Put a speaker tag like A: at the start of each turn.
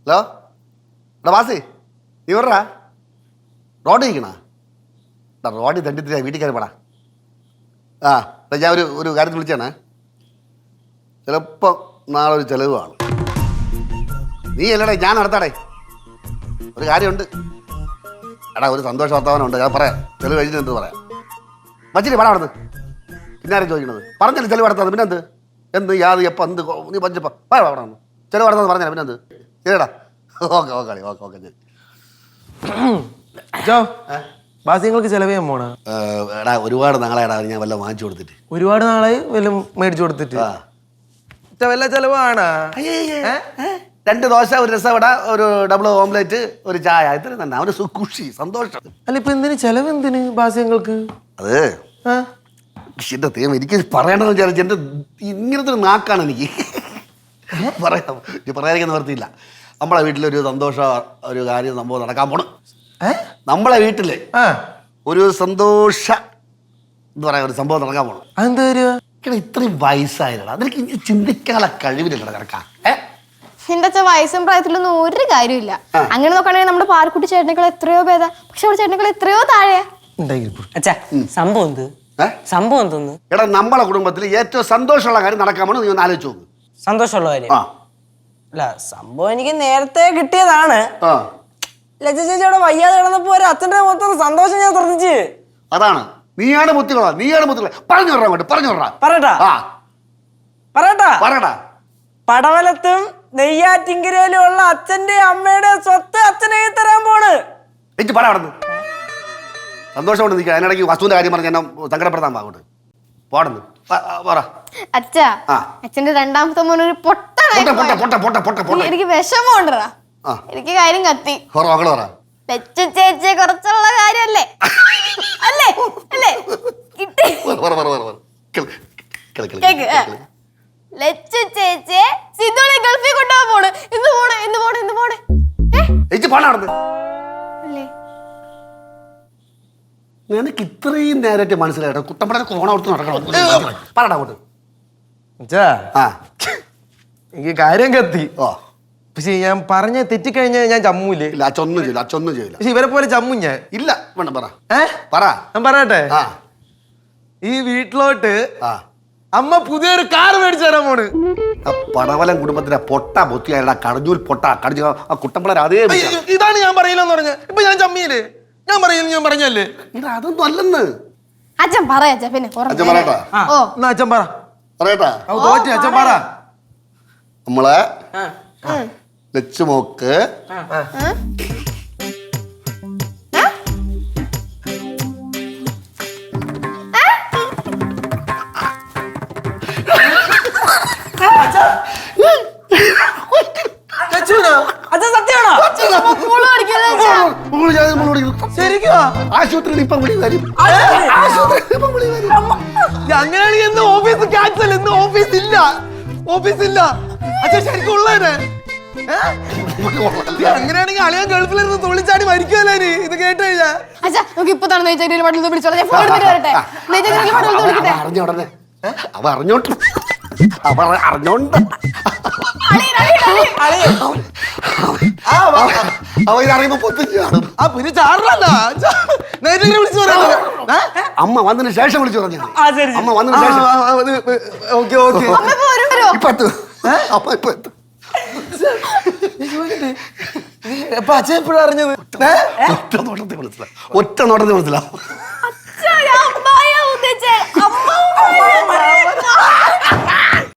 A: Hello എടാ വാസി നീ പറ റോഡ് കഴിക്കണ റോഡിൽ തണ്ടിത്തിരി വീട്ടിൽ കയറി പടാ. ആ ഞാൻ ഒരു കാര്യത്തിൽ വിളിച്ചാണ്. ചിലപ്പം നാളെ ഒരു ചിലവ് കാണും. നീ അല്ലടേ ഞാൻ നടത്താടേ. ഒരു കാര്യമുണ്ട് എടാ, ഒരു സന്തോഷ വർത്തമാനമുണ്ട്. ഞാൻ പറയാം, ചിലവ് കഴിഞ്ഞിട്ട് എന്ത് പറയാം. വച്ചിട്ട് പടാ അവിടുന്ന്. പിന്നെ ആരും ചോദിക്കണത് പറഞ്ഞില്ല ചിലവ് നടത്താതെ പിന്നെ എന്ത് എന്ത് യാത് എപ്പം എന്ത് നീ പഞ്ചപ്പം അവിടെ വന്നു ചിലവ് നടത്താന്ന് പറഞ്ഞാൽ പിന്നെ എന്ത് ശരിയടാ. ഓക്കെ ഓക്കെ ഓക്കെ ഓക്കെ ഞാൻ
B: ബാസ്യങ്ങൾക്ക് ചെലവ് ചെയ്യാൻ പോണ
A: എടാ ഒരുപാട് നാളെടാ ഞാൻ വല്ല വാങ്ങിച്ചു കൊടുത്തിട്ട്.
B: ഒരുപാട് നാളായി വല്ല മേടിച്ചു കൊടുത്തിട്ട് വല്ല ചെലവാണ്.
A: 2 ദോശ, ഒരു രസവട, ഒരു ഡബിൾ ഓംലെറ്റ്, ഒരു ചായ, ഇത്ര തന്നെ. അവന് സുഖുഷി സന്തോഷം.
B: അല്ല ഇപ്പൊ എന്തിന് ചെലവ് എന്തിന് ബാസ്യങ്ങൾക്ക്?
A: അത് എന്റെ തേം എനിക്ക് പറയണമെന്ന് വിചാരിച്ചു. എന്റെ ഇങ്ങനത്തെ ഒരു നാക്കാണ് എനിക്ക്. പറയാം പറയാതിരിക്കാൻ നിവർത്തിയില്ല. നമ്മളെ വീട്ടിലൊരു സന്തോഷ ഒരു കാര്യം സംഭവം നടക്കാൻ പോണ്. നമ്മളെ വീട്ടില് ഒരു സന്തോഷ എന്താ പറയാ ഒരു സംഭവം നടക്കാൻ പോണം.
B: അതെന്താ വരുക?
A: ഇത്രയും വയസ്സായില്ലടാ, നിനക്ക് ചിന്തിക്കാനുള്ള കഴിവില്ലടാ കിടക്കാം.
C: എന്റെ അച്ഛൻ വയസ്സും പ്രായത്തിലൊന്നും ഒരു കാര്യമില്ല. അങ്ങനെ നോക്കുകയാണെങ്കിൽ നമ്മുടെ പാർക്കുട്ടി ചേട്ടനേക്കാൾ എത്രയോ ഭേദ. പക്ഷെ അവിടെ ചേട്ടനേക്കാൾ എത്രയോ താഴെ.
D: സംഭവം എന്ത് സംഭവം എന്തോന്ന്?
A: എടാ നമ്മളെ കുടുംബത്തിൽ ഏറ്റവും സന്തോഷമുള്ള കാര്യം നടക്കാൻ പോണ്. നീ ഒന്ന് ആലോചിച്ച് നോക്ക്.
D: സന്തോഷമുള്ള കാര്യം അല്ല, സംഭവം എനിക്ക് നേരത്തെ കിട്ടിയതാണ്. ലജ ചേച്ചിയുടെ വയ്യാതെ കിടന്നപ്പോ ഒരു അച്ഛൻ്റെ മൊത്തം സന്തോഷം ഞാൻ ശ്രദ്ധിച്ച്.
A: അതാണ് നീയാണ് ബുദ്ധികളാ, നീയാണ് ബുദ്ധികളാ. പറഞ്ഞു വിടാ അങ്ങോട്ട്, പറഞ്ഞു വിടാ.
D: പറയട്ടാ പടവലത്തും നെയ്യാറ്റിൻകരയിലും ഉള്ള അച്ഛന്റെ അമ്മയുടെ സ്വത്ത് അച്ഛനെ തരാൻ പോണ്.
A: എനിക്ക് പറ അവിടെ സന്തോഷം കൊണ്ട് നിൽക്കുക. അതിനിടയ്ക്ക് വസ്തുവിന്റെ കാര്യം പറഞ്ഞ് എന്നെ സങ്കടപ്പെടുത്താൻ അങ്ങോട്ട് പോടുന്നു.
C: അച്ഛാ അച്ഛന്റെ രണ്ടാമത്തെ മോനൊരു എനിക്ക് വിഷമമുണ്ടാ. എനിക്ക് കാര്യം കത്തി. ലച്ചു ചേച്ചിയെ കുറച്ചുള്ള കാര്യല്ലേ അല്ലേ അല്ലേ കിട്ടി. ലച്ചു ചേച്ചിയെ സിദ്ധുവിനെ ഗൾഫിൽ കൊണ്ടുപോകാൻ പോണ്. ഇന്ന് പോണേ
A: നിനക്ക് ഇത്രയും നേരത്തെ മനസ്സിലായിട്ടോ കുട്ടമ്പട കോണ കൊടുത്ത് നടക്കണം. പറടാ അങ്ങോട്ട്.
B: എനിക്ക് കാര്യം കത്തി. പക്ഷെ ഞാൻ പറഞ്ഞ തെറ്റിക്കഴിഞ്ഞാൽ ഞാൻ ചമ്മൂലേ?
A: ഇല്ല അച്ഛൊന്നും ചെയ്യില്ല.
B: പക്ഷെ ഇവരെ പോലെ ചമ്മും ഞാൻ
A: ഇല്ല. വേണ്ട പറ.
B: ഞാൻ പറയട്ടെ, ഈ വീട്ടിലോട്ട് അമ്മ പുതിയൊരു കാർ മേടിച്ചു തരാൻ പോണ്.
A: പടവലം കുടുംബത്തിലെ പൊട്ട ബുദ്ധിയായ കടഞ്ഞൂർ പൊട്ട കടിഞ്ഞ ആ കുട്ടമ്പളർ അതേ.
B: ഇതാണ് ഞാൻ പറയില്ലെന്ന് പറഞ്ഞ. ഇപ്പൊ ഞാൻ ചമ്മിയില്ലേ? ഞാൻ പറയില്ല, ഞാൻ പറഞ്ഞല്ലേ.
A: അതൊന്നും അല്ലെന്ന്
C: അച്ഛൻ പറയാ. പിന്നെ
B: അച്ഛൻ
A: പറയട്ടാ.
B: അച്ഛൻ പറ.
A: നമ്മളെ ലച്ചുമോക്ക് ആശുപത്രി
B: അങ്ങനെയാണെങ്കിൽ ഇന്ന് ഓഫീസ് ക്യാൻസൽ. ഇന്ന് ഓഫീസ് ഇല്ല അച്ഛൻ ശരിക്കും ഉള്ളേനെ. അങ്ങനെയാണെങ്കിൽ അളിയാൻ ഗൾഫിലിരുന്ന് തുള്ളിച്ചാടി മരിക്കുമല്ലോ നീ ഇത് കേട്ട് കഴിഞ്ഞാ.
C: ഇപ്പൊ തന്നെ
A: അറിഞ്ഞോണ്ട് അമ്മ വന്നതിന് ശേഷം വിളിച്ചു പറഞ്ഞു. അമ്മ വന്നതിന് ശേഷം
B: അച്ഛൻ എപ്പോഴാ അറിഞ്ഞത്?
A: ഒറ്റ നോട്ടത്തിൽ മനസ്സിലാവും.